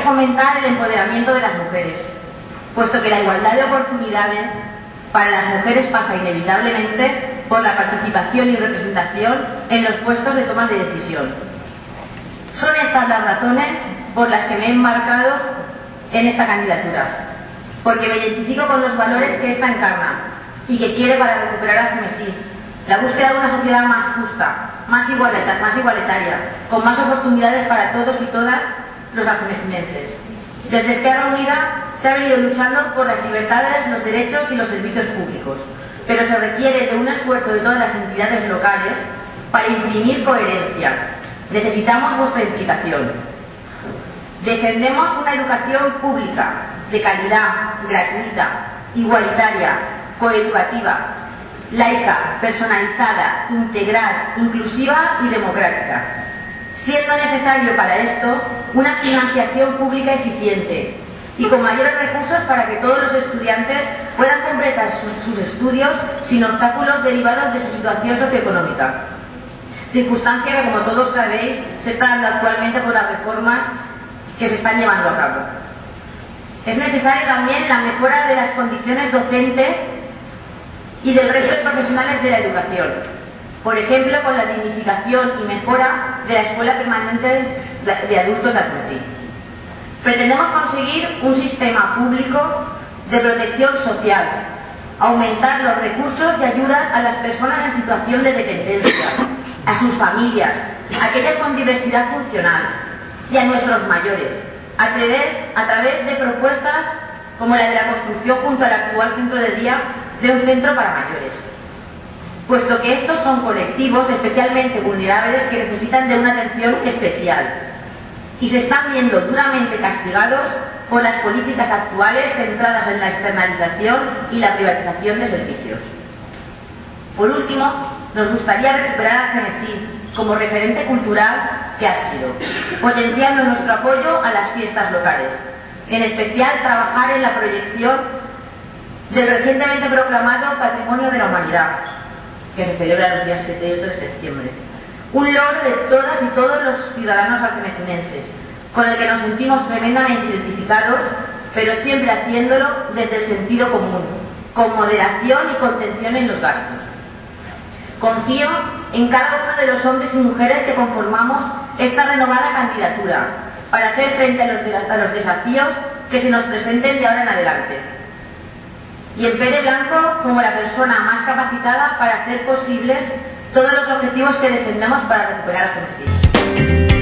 fomentar el empoderamiento de las mujeres, puesto que la igualdad de oportunidades para las mujeres pasa inevitablemente por la participación y representación en los puestos de toma de decisión. Son estas las razones por las que me he embarcado en esta candidatura, porque me identifico con los valores que ésta encarna y que quiere para recuperar a Algemesí: la búsqueda de una sociedad más justa, más igualitaria, con más oportunidades para todos y todas los algemesinenses. Desde Esquerra Unida se ha venido luchando por las libertades, los derechos y los servicios públicos, pero se requiere de un esfuerzo de todas las entidades locales para imprimir coherencia. Necesitamos vuestra implicación. Defendemos una educación pública, de calidad, gratuita, igualitaria, coeducativa, laica, personalizada, integral, inclusiva y democrática, siendo necesario para esto una financiación pública eficiente y con mayores recursos para que todos los estudiantes puedan completar sus estudios sin obstáculos derivados de su situación socioeconómica, circunstancia que, como todos sabéis, se está dando actualmente por las reformas que se están llevando a cabo. Es necesaria también la mejora de las condiciones docentes y del resto de profesionales de la educación, por ejemplo, con la dignificación y mejora de la Escuela Permanente de Adultos de Algemesí. Pretendemos conseguir un sistema público de protección social, aumentar los recursos y ayudas a las personas en situación de dependencia, a sus familias, a aquellas con diversidad funcional y a nuestros mayores, a través de propuestas como la de la construcción junto al actual centro de día de un centro para mayores, puesto que estos son colectivos especialmente vulnerables que necesitan de una atención especial y se están viendo duramente castigados por las políticas actuales centradas en la externalización y la privatización de servicios. Por último, nos gustaría recuperar a Algemesí como referente cultural que ha sido, potenciando nuestro apoyo a las fiestas locales, en especial trabajar en la proyección del recientemente proclamado Patrimonio de la Humanidad, que se celebra los días 7 y 8 de septiembre. Un logro de todas y todos los ciudadanos algemesinenses, con el que nos sentimos tremendamente identificados, pero siempre haciéndolo desde el sentido común, con moderación y contención en los gastos. Confío en cada uno de los hombres y mujeres que conformamos esta renovada candidatura para hacer frente a los desafíos que se nos presenten de ahora en adelante. Y en Pere Blanco como la persona más capacitada para hacer posibles todos los objetivos que defendemos para recuperar Algemesí.